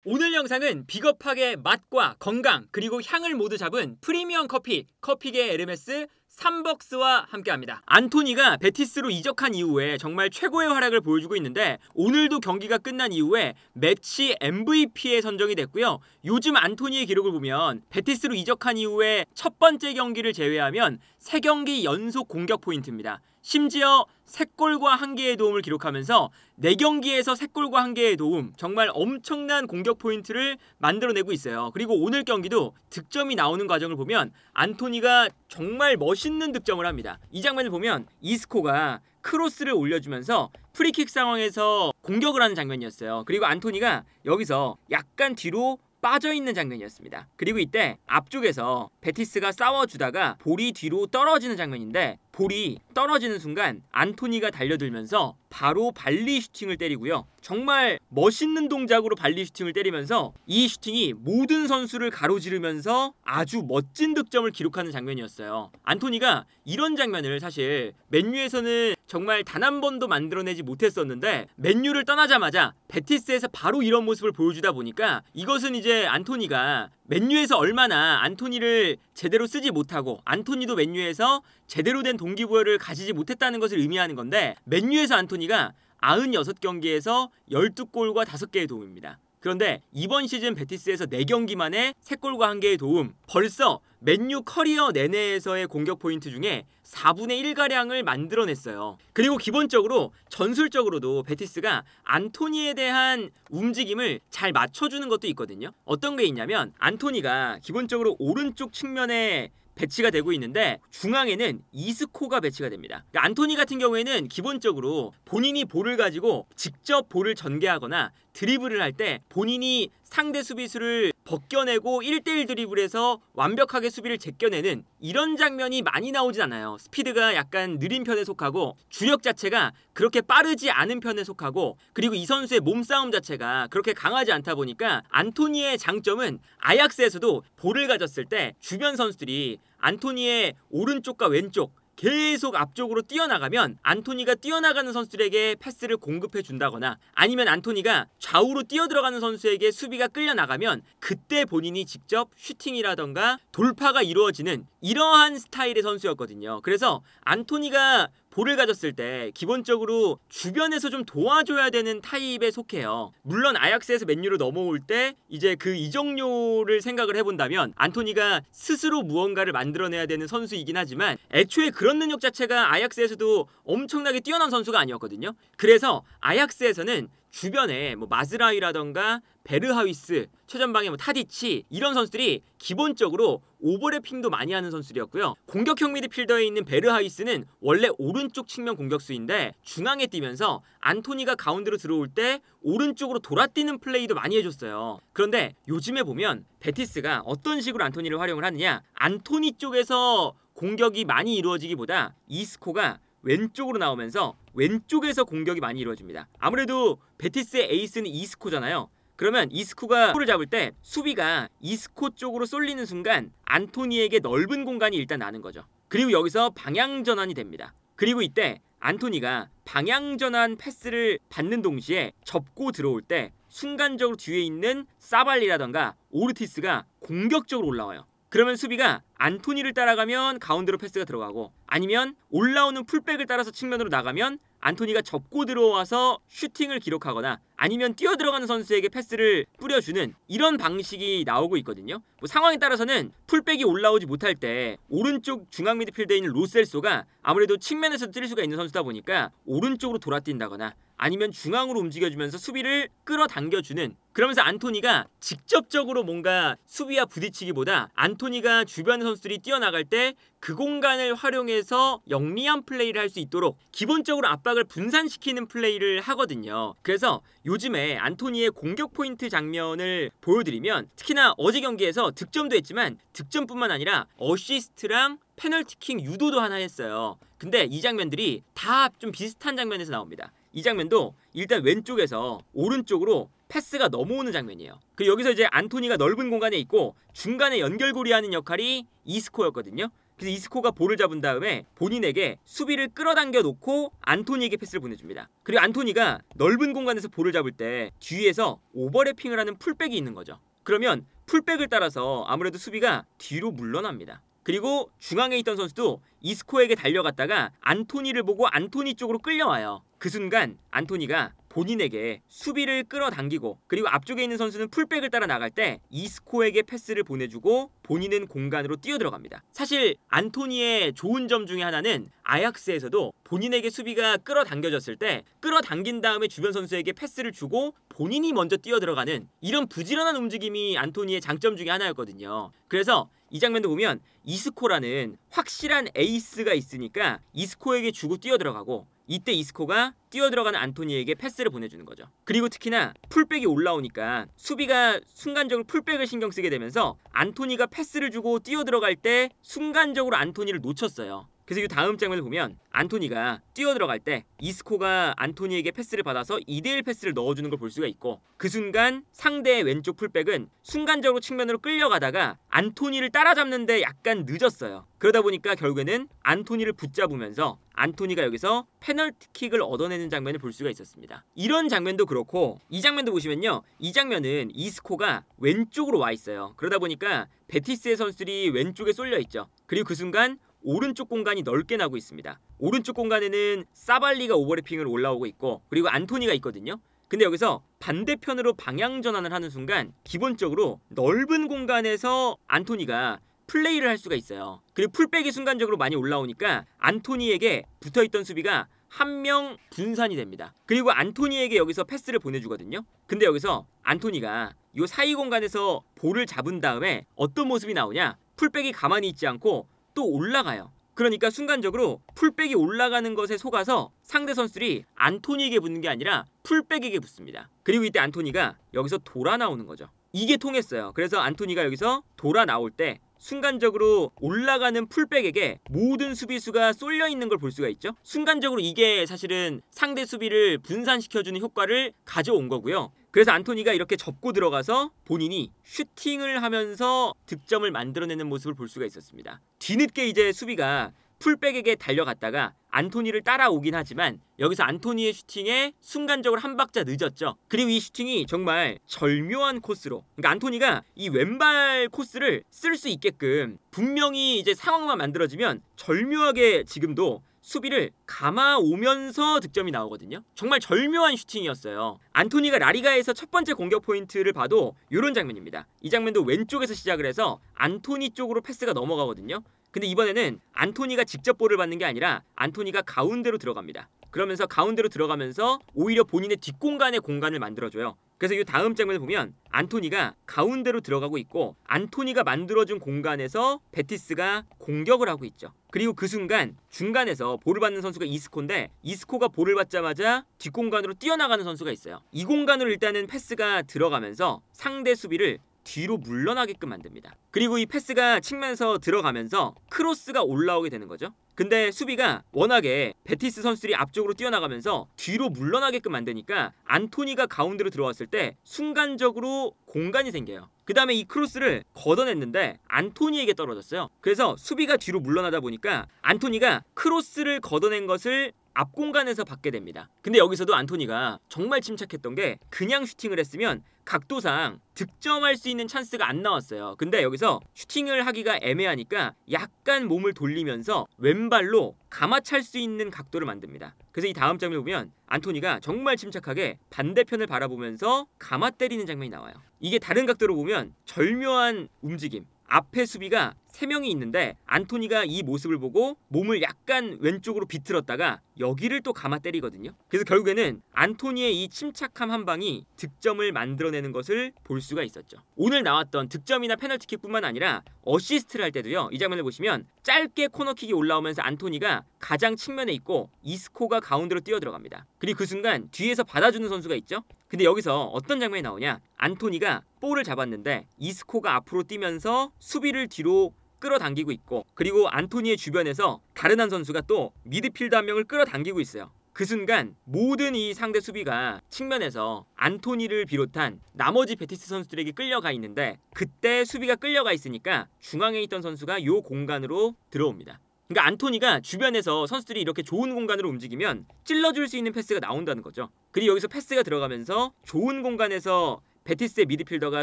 오늘 영상은 비겁하게 맛과 건강 그리고 향을 모두 잡은 프리미엄 커피계 에르메스 삼벅스와 함께합니다. 안토니가 베티스로 이적한 이후에 정말 최고의 활약을 보여주고 있는데 오늘도 경기가 끝난 이후에 매치 MVP에 선정이 됐고요. 요즘 안토니의 기록을 보면 베티스로 이적한 이후에 첫 번째 경기를 제외하면 3경기 연속 공격 포인트입니다. 심지어 3골과 1개의 도움을 기록하면서 4경기에서 3골과 1개의 도움, 정말 엄청난 공격 포인트를 만들어내고 있어요. 그리고 오늘 경기도 득점이 나오는 과정을 보면 안토니가 정말 멋있는 득점을 합니다. 이 장면을 보면 이스코가 크로스를 올려주면서 프리킥 상황에서 공격을 하는 장면이었어요. 그리고 안토니가 여기서 약간 뒤로 빠져있는 장면이었습니다. 그리고 이때 앞쪽에서 베티스가 싸워주다가 볼이 뒤로 떨어지는 장면인데 볼이 떨어지는 순간 안토니가 달려들면서 바로 발리 슈팅을 때리고요. 정말 멋있는 동작으로 발리 슈팅을 때리면서 이 슈팅이 모든 선수를 가로지르면서 아주 멋진 득점을 기록하는 장면이었어요. 안토니가 이런 장면을 사실 맨유에서는 정말 단 한 번도 만들어내지 못했었는데 맨유를 떠나자마자 베티스에서 바로 이런 모습을 보여주다 보니까 이것은 이제 안토니가 맨유에서 얼마나 안토니를 제대로 쓰지 못하고 안토니도 맨유에서 제대로 된 동기부여를 가지지 못했다는 것을 의미하는 건데 맨유에서 안토니가 96경기에서 12골과 5개의 도움입니다. 그런데 이번 시즌 베티스에서 4경기 만에 3골과 1개의 도움, 벌써 맨유 커리어 내내에서의 공격 포인트 중에 4분의 1가량을 만들어냈어요. 그리고 기본적으로 전술적으로도 베티스가 안토니에 대한 움직임을 잘 맞춰주는 것도 있거든요. 어떤 게 있냐면 안토니가 기본적으로 오른쪽 측면에 배치가 되고 있는데 중앙에는 이스코가 배치가 됩니다. 그러니까 안토니 같은 경우에는 기본적으로 본인이 볼을 가지고 직접 볼을 전개하거나 드리블을 할 때 본인이 상대 수비수를 벗겨내고 1대1 드리블해서 완벽하게 수비를 제껴내는 이런 장면이 많이 나오진 않아요. 스피드가 약간 느린 편에 속하고 주력 자체가 그렇게 빠르지 않은 편에 속하고 그리고 이 선수의 몸싸움 자체가 그렇게 강하지 않다 보니까 안토니의 장점은 아약스에서도 볼을 가졌을 때 주변 선수들이 안토니의 오른쪽과 왼쪽 계속 앞쪽으로 뛰어나가면 안토니가 뛰어나가는 선수들에게 패스를 공급해 준다거나 아니면 안토니가 좌우로 뛰어들어가는 선수에게 수비가 끌려나가면 그때 본인이 직접 슈팅이라던가 돌파가 이루어지는 이러한 스타일의 선수였거든요. 그래서 안토니가 볼을 가졌을 때 기본적으로 주변에서 좀 도와줘야 되는 타입에 속해요. 물론 아약스에서 맨유로 넘어올 때 이제 그 이적료를 생각을 해본다면 안토니가 스스로 무언가를 만들어내야 되는 선수이긴 하지만 애초에 그런 능력 자체가 아약스에서도 엄청나게 뛰어난 선수가 아니었거든요. 그래서 아약스에서는 주변에 마즈라위라던가 베르하위스, 최전방에 타디치 이런 선수들이 기본적으로 오버래핑도 많이 하는 선수들이었고요. 공격형 미드필더에 있는 베르하위스는 원래 오른쪽 측면 공격수인데 중앙에 뛰면서 안토니가 가운데로 들어올 때 오른쪽으로 돌아뛰는 플레이도 많이 해줬어요. 그런데 요즘에 보면 베티스가 어떤 식으로 안토니를 활용을 하느냐, 안토니 쪽에서 공격이 많이 이루어지기보다 이스코가 왼쪽으로 나오면서 왼쪽에서 공격이 많이 이루어집니다. 아무래도 베티스의 에이스는 이스코잖아요. 그러면 이스코가 볼을 잡을 때 수비가 이스코 쪽으로 쏠리는 순간 안토니에게 넓은 공간이 일단 나는 거죠. 그리고 여기서 방향 전환이 됩니다. 그리고 이때 안토니가 방향 전환 패스를 받는 동시에 접고 들어올 때 순간적으로 뒤에 있는 사발리라던가 오르티스가 공격적으로 올라와요. 그러면 수비가 안토니를 따라가면 가운데로 패스가 들어가고 아니면 올라오는 풀백을 따라서 측면으로 나가면 안토니가 접고 들어와서 슈팅을 기록하거나 아니면 뛰어들어가는 선수에게 패스를 뿌려주는 이런 방식이 나오고 있거든요. 상황에 따라서는 풀백이 올라오지 못할 때 오른쪽 중앙 미드필드에 있는 로셀소가 아무래도 측면에서 뛸 수가 있는 선수다 보니까 오른쪽으로 돌아뛴다거나 아니면 중앙으로 움직여주면서 수비를 끌어당겨주는, 그러면서 안토니가 직접적으로 뭔가 수비와 부딪히기보다 안토니가 주변 선수들이 뛰어나갈 때 그 공간을 활용해서 영리한 플레이를 할 수 있도록 기본적으로 압박을 분산시키는 플레이를 하거든요. 그래서 요즘에 안토니의 공격 포인트 장면을 보여드리면 특히나 어제 경기에서 득점도 했지만 득점뿐만 아니라 어시스트랑 페널티킥 유도도 하나 했어요. 근데 이 장면들이 다 좀 비슷한 장면에서 나옵니다. 이 장면도 일단 왼쪽에서 오른쪽으로 패스가 넘어오는 장면이에요. 그리고 여기서 이제 안토니가 넓은 공간에 있고 중간에 연결고리 하는 역할이 이스코였거든요. 그래서 이스코가 볼을 잡은 다음에 본인에게 수비를 끌어당겨 놓고 안토니에게 패스를 보내줍니다. 그리고 안토니가 넓은 공간에서 볼을 잡을 때 뒤에서 오버래핑을 하는 풀백이 있는 거죠. 그러면 풀백을 따라서 아무래도 수비가 뒤로 물러납니다. 그리고 중앙에 있던 선수도 이스코에게 달려갔다가 안토니를 보고 안토니 쪽으로 끌려와요. 그 순간 안토니가 본인에게 수비를 끌어당기고 그리고 앞쪽에 있는 선수는 풀백을 따라 나갈 때 이스코에게 패스를 보내주고 본인은 공간으로 뛰어들어갑니다. 사실 안토니의 좋은 점 중에 하나는 아약스에서도 본인에게 수비가 끌어당겨졌을 때 끌어당긴 다음에 주변 선수에게 패스를 주고 본인이 먼저 뛰어들어가는 이런 부지런한 움직임이 안토니의 장점 중에 하나였거든요. 그래서 이 장면도 보면 이스코라는 확실한 에이스가 있으니까 이스코에게 주고 뛰어들어가고 이때 이스코가 뛰어들어가는 안토니에게 패스를 보내주는 거죠. 그리고 특히나 풀백이 올라오니까 수비가 순간적으로 풀백을 신경 쓰게 되면서 안토니가 패스를 주고 뛰어들어갈 때 순간적으로 안토니를 놓쳤어요. 그래서 이 다음 장면을 보면 안토니가 뛰어들어갈 때 이스코가 안토니에게 패스를 받아서 2대1 패스를 넣어주는 걸 볼 수가 있고 그 순간 상대의 왼쪽 풀백은 순간적으로 측면으로 끌려가다가 안토니를 따라잡는데 약간 늦었어요. 그러다 보니까 결국에는 안토니를 붙잡으면서 안토니가 여기서 페널티킥을 얻어내는 장면을 볼 수가 있었습니다. 이런 장면도 그렇고 이 장면도 보시면요. 이 장면은 이스코가 왼쪽으로 와 있어요. 그러다 보니까 베티스의 선수들이 왼쪽에 쏠려 있죠. 그리고 그 순간 오른쪽 공간이 넓게 나고 있습니다. 오른쪽 공간에는 사발리가 오버래핑을 올라오고 있고 그리고 안토니가 있거든요. 근데 여기서 반대편으로 방향 전환을 하는 순간 기본적으로 넓은 공간에서 안토니가 플레이를 할 수가 있어요. 그리고 풀백이 순간적으로 많이 올라오니까 안토니에게 붙어있던 수비가 한 명 분산이 됩니다. 그리고 안토니에게 여기서 패스를 보내주거든요. 근데 여기서 안토니가 이 사이 공간에서 볼을 잡은 다음에 어떤 모습이 나오냐, 풀백이 가만히 있지 않고 또 올라가요. 그러니까 순간적으로 풀백이 올라가는 것에 속아서 상대 선수들이 안토니에게 붙는 게 아니라 풀백에게 붙습니다. 그리고 이때 안토니가 여기서 돌아 나오는 거죠. 이게 통했어요. 그래서 안토니가 여기서 돌아 나올 때 순간적으로 올라가는 풀백에게 모든 수비수가 쏠려 있는 걸 볼 수가 있죠. 순간적으로 이게 사실은 상대 수비를 분산시켜주는 효과를 가져온 거고요. 그래서 안토니가 이렇게 접고 들어가서 본인이 슈팅을 하면서 득점을 만들어내는 모습을 볼 수가 있었습니다. 뒤늦게 이제 수비가 풀백에게 달려갔다가 안토니를 따라오긴 하지만 여기서 안토니의 슈팅에 순간적으로 한 박자 늦었죠. 그리고 이 슈팅이 정말 절묘한 코스로, 그러니까 안토니가 이 왼발 코스를 쓸 수 있게끔 분명히 이제 상황만 만들어지면 절묘하게 지금도 수비를 감아오면서 득점이 나오거든요. 정말 절묘한 슈팅이었어요. 안토니가 라리가에서 첫 번째 공격 포인트를 봐도 이런 장면입니다. 이 장면도 왼쪽에서 시작을 해서 안토니 쪽으로 패스가 넘어가거든요. 근데 이번에는 안토니가 직접 볼을 받는 게 아니라 안토니가 가운데로 들어갑니다. 그러면서 가운데로 들어가면서 오히려 본인의 뒷공간에 공간을 만들어줘요. 그래서 이 다음 장면을 보면 안토니가 가운데로 들어가고 있고 안토니가 만들어준 공간에서 베티스가 공격을 하고 있죠. 그리고 그 순간 중간에서 볼을 받는 선수가 이스코인데 이스코가 볼을 받자마자 뒷공간으로 뛰어나가는 선수가 있어요. 이 공간으로 일단은 패스가 들어가면서 상대 수비를 뒤로 물러나게끔 만듭니다. 그리고 이 패스가 측면에서 들어가면서 크로스가 올라오게 되는 거죠. 근데 수비가 워낙에 베티스 선수들이 앞쪽으로 뛰어나가면서 뒤로 물러나게끔 만드니까 안토니가 가운데로 들어왔을 때 순간적으로 공간이 생겨요. 그 다음에 이 크로스를 걷어냈는데 안토니에게 떨어졌어요. 그래서 수비가 뒤로 물러나다 보니까 안토니가 크로스를 걷어낸 것을 앞 공간에서 받게 됩니다. 근데 여기서도 안토니가 정말 침착했던 게 그냥 슈팅을 했으면 각도상 득점할 수 있는 찬스가 안 나왔어요. 근데 여기서 슈팅을 하기가 애매하니까 약간 몸을 돌리면서 왼발로 감아찰 수 있는 각도를 만듭니다. 그래서 이 다음 장면을 보면 안토니가 정말 침착하게 반대편을 바라보면서 감아 때리는 장면이 나와요. 이게 다른 각도로 보면 절묘한 움직임, 앞에 수비가 3명이 있는데 안토니가 이 모습을 보고 몸을 약간 왼쪽으로 비틀었다가 여기를 또 감아 때리거든요. 그래서 결국에는 안토니의 이 침착함 한 방이 득점을 만들어내는 것을 볼 수가 있었죠. 오늘 나왔던 득점이나 페널티킥뿐만 아니라 어시스트를 할 때도요. 이 장면을 보시면 짧게 코너킥이 올라오면서 안토니가 가장 측면에 있고 이스코가 가운데로 뛰어들어갑니다. 그리고 그 순간 뒤에서 받아주는 선수가 있죠. 근데 여기서 어떤 장면이 나오냐, 안토니가 볼을 잡았는데 이스코가 앞으로 뛰면서 수비를 뒤로 끌어당기고 있고 그리고 안토니의 주변에서 다른 한 선수가 또 미드필더 한 명을 끌어당기고 있어요. 그 순간 모든 이 상대 수비가 측면에서 안토니를 비롯한 나머지 베티스 선수들에게 끌려가 있는데, 그때 수비가 끌려가 있으니까 중앙에 있던 선수가 요 공간으로 들어옵니다. 그러니까 안토니가 주변에서 선수들이 이렇게 좋은 공간으로 움직이면 찔러줄 수 있는 패스가 나온다는 거죠. 그리고 여기서 패스가 들어가면서 좋은 공간에서 베티스의 미드필더가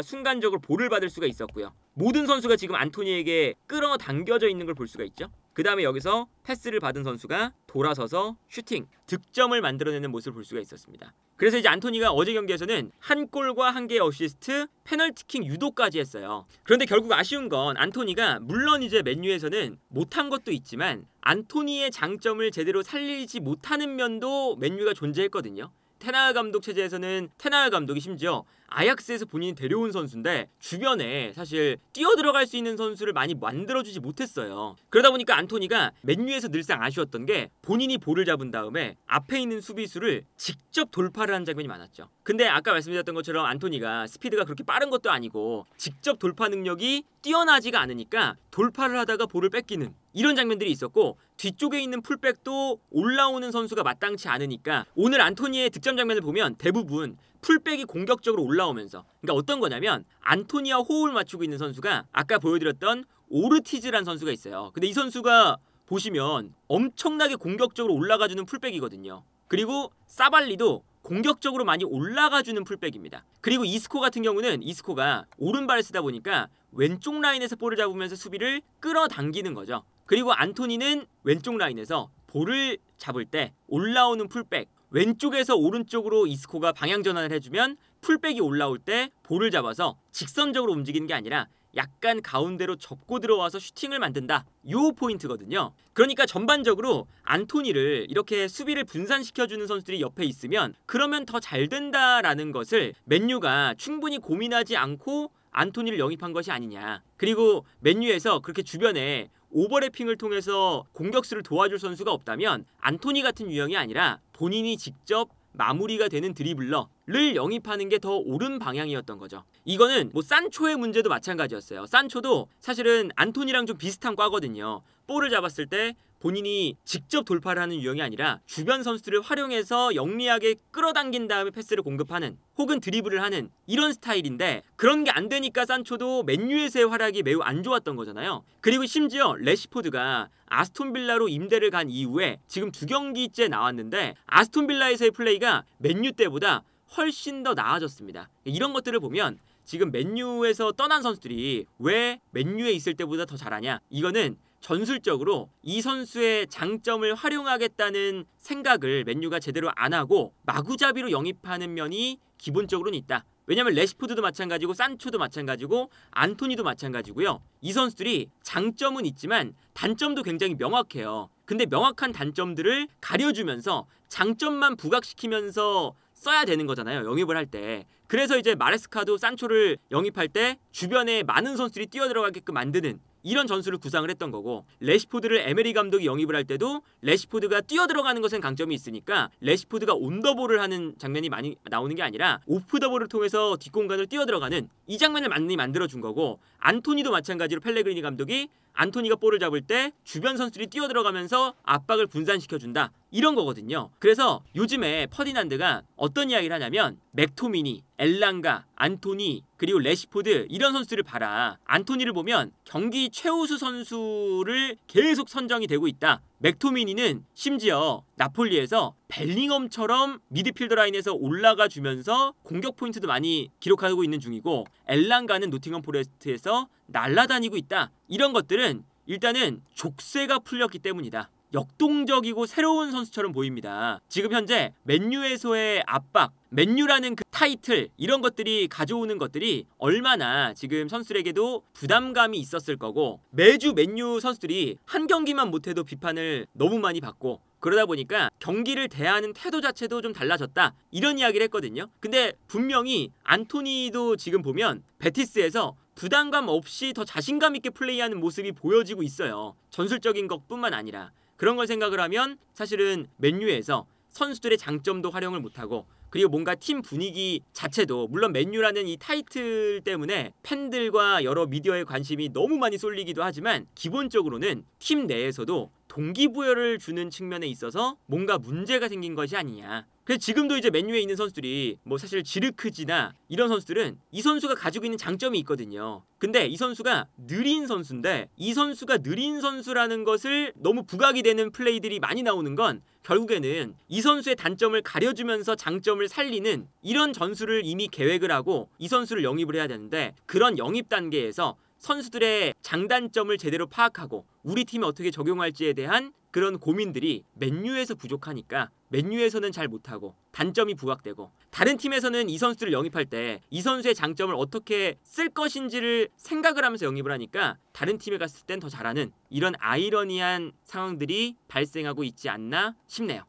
순간적으로 볼을 받을 수가 있었고요. 모든 선수가 지금 안토니에게 끌어당겨져 있는 걸 볼 수가 있죠. 그 다음에 여기서 패스를 받은 선수가 돌아서서 슈팅, 득점을 만들어내는 모습을 볼 수가 있었습니다. 그래서 이제 안토니가 어제 경기에서는 한 골과 한 개의 어시스트, 페널티킥 유도까지 했어요. 그런데 결국 아쉬운 건 안토니가 물론 이제 맨유에서는 못한 것도 있지만 안토니의 장점을 제대로 살리지 못하는 면도 맨유가 존재했거든요. 테나흐 감독 체제에서는 테나흐 감독이 심지어 아약스에서 본인이 데려온 선수인데 주변에 사실 뛰어들어갈 수 있는 선수를 많이 만들어주지 못했어요. 그러다 보니까 안토니가 맨유에서 늘상 아쉬웠던 게 본인이 볼을 잡은 다음에 앞에 있는 수비수를 직접 돌파를 하는 장면이 많았죠. 근데 아까 말씀드렸던 것처럼 안토니가 스피드가 그렇게 빠른 것도 아니고 직접 돌파 능력이 뛰어나지가 않으니까 돌파를 하다가 볼을 뺏기는 이런 장면들이 있었고, 뒤쪽에 있는 풀백도 올라오는 선수가 마땅치 않으니까 오늘 안토니의 득점 장면을 보면 대부분 풀백이 공격적으로 올라오면서, 그러니까 어떤 거냐면 안토니와 호흡을 맞추고 있는 선수가 아까 보여드렸던 오르티즈란 선수가 있어요. 근데 이 선수가 보시면 엄청나게 공격적으로 올라가주는 풀백이거든요. 그리고 사발리도 공격적으로 많이 올라가주는 풀백입니다. 그리고 이스코 같은 경우는 이스코가 오른발을 쓰다 보니까 왼쪽 라인에서 볼을 잡으면서 수비를 끌어당기는 거죠. 그리고 안토니는 왼쪽 라인에서 볼을 잡을 때 올라오는 풀백, 왼쪽에서 오른쪽으로 이스코가 방향 전환을 해주면 풀백이 올라올 때 볼을 잡아서 직선적으로 움직이는 게 아니라 약간 가운데로 접고 들어와서 슈팅을 만든다. 요 포인트거든요. 그러니까 전반적으로 안토니를 이렇게 수비를 분산시켜주는 선수들이 옆에 있으면 그러면 더 잘 된다라는 것을 맨유가 충분히 고민하지 않고 안토니를 영입한 것이 아니냐. 그리고 맨유에서 그렇게 주변에 오버래핑을 통해서 공격수를 도와줄 선수가 없다면 안토니 같은 유형이 아니라 본인이 직접 마무리가 되는 드리블러를 영입하는 게 더 옳은 방향이었던 거죠. 이거는 뭐 산초의 문제도 마찬가지였어요. 산초도 사실은 안토니랑 좀 비슷한 과거든요. 볼을 잡았을 때 본인이 직접 돌파를 하는 유형이 아니라 주변 선수들을 활용해서 영리하게 끌어당긴 다음에 패스를 공급하는 혹은 드리블을 하는 이런 스타일인데, 그런 게 안 되니까 산초도 맨유에서의 활약이 매우 안 좋았던 거잖아요. 그리고 심지어 레시포드가 아스톤빌라로 임대를 간 이후에 지금 2경기째 나왔는데 아스톤빌라에서의 플레이가 맨유 때보다 훨씬 더 나아졌습니다. 이런 것들을 보면 지금 맨유에서 떠난 선수들이 왜 맨유에 있을 때보다 더 잘하냐, 이거는 전술적으로 이 선수의 장점을 활용하겠다는 생각을 맨유가 제대로 안 하고 마구잡이로 영입하는 면이 기본적으로는 있다. 왜냐면 레시포드도 마찬가지고 산초도 마찬가지고 안토니도 마찬가지고요. 이 선수들이 장점은 있지만 단점도 굉장히 명확해요. 근데 명확한 단점들을 가려주면서 장점만 부각시키면서 써야 되는 거잖아요, 영입을 할 때. 그래서 이제 마레스카도 산초를 영입할 때 주변에 많은 선수들이 뛰어들어가게끔 만드는 이런 전술을 구상을 했던 거고, 레시포드를 에메리 감독이 영입을 할 때도 레시포드가 뛰어들어가는 것엔 강점이 있으니까 레시포드가 온더볼을 하는 장면이 많이 나오는 게 아니라 오프더볼을 통해서 뒷공간을 뛰어들어가는 이 장면을 많이 만들어준 거고, 안토니도 마찬가지로 펠레그리니 감독이 안토니가 볼을 잡을 때 주변 선수들이 뛰어들어가면서 압박을 분산시켜준다, 이런 거거든요. 그래서 요즘에 퍼디난드가 어떤 이야기를 하냐면 맥토미니, 엘랑가, 안토니, 그리고 레시포드 이런 선수들을 봐라. 안토니를 보면 경기 최우수 선수를 계속 선정이 되고 있다. 맥토미니는 심지어 나폴리에서 벨링엄처럼 미드필더 라인에서 올라가 주면서 공격 포인트도 많이 기록하고 있는 중이고, 엘랑가는 노팅엄 포레스트에서 날아다니고 있다. 이런 것들은 일단은 족쇄가 풀렸기 때문이다. 역동적이고 새로운 선수처럼 보입니다. 지금 현재 맨유에서의 압박, 맨유라는 그 타이틀, 이런 것들이 가져오는 것들이 얼마나 지금 선수들에게도 부담감이 있었을 거고, 매주 맨유 선수들이 한 경기만 못해도 비판을 너무 많이 받고, 그러다 보니까 경기를 대하는 태도 자체도 좀 달라졌다, 이런 이야기를 했거든요. 근데 분명히 안토니도 지금 보면 베티스에서 부담감 없이 더 자신감 있게 플레이하는 모습이 보여지고 있어요. 전술적인 것뿐만 아니라. 그런 걸 생각을 하면 사실은 맨유에서 선수들의 장점도 활용을 못하고, 그리고 뭔가 팀 분위기 자체도 물론 맨유라는 이 타이틀 때문에 팬들과 여러 미디어의 관심이 너무 많이 쏠리기도 하지만 기본적으로는 팀 내에서도 동기부여를 주는 측면에 있어서 뭔가 문제가 생긴 것이 아니냐. 그래서 지금도 이제 맨유에 있는 선수들이 뭐 사실 지르크지나 이런 선수들은 이 선수가 가지고 있는 장점이 있거든요. 근데 이 선수가 느린 선수인데 이 선수가 느린 선수라는 것을 너무 부각이 되는 플레이들이 많이 나오는 건 결국에는 이 선수의 단점을 가려주면서 장점을 살리는 이런 전술을 이미 계획을 하고 이 선수를 영입을 해야 되는데 그런 영입 단계에서 선수들의 장단점을 제대로 파악하고 우리 팀에 어떻게 적용할지에 대한 그런 고민들이 맨유에서 부족하니까 맨유에서는 잘 못하고 단점이 부각되고 다른 팀에서는 이 선수들을 영입할 때 이 선수의 장점을 어떻게 쓸 것인지를 생각을 하면서 영입을 하니까 다른 팀에 갔을 땐 더 잘하는 이런 아이러니한 상황들이 발생하고 있지 않나 싶네요.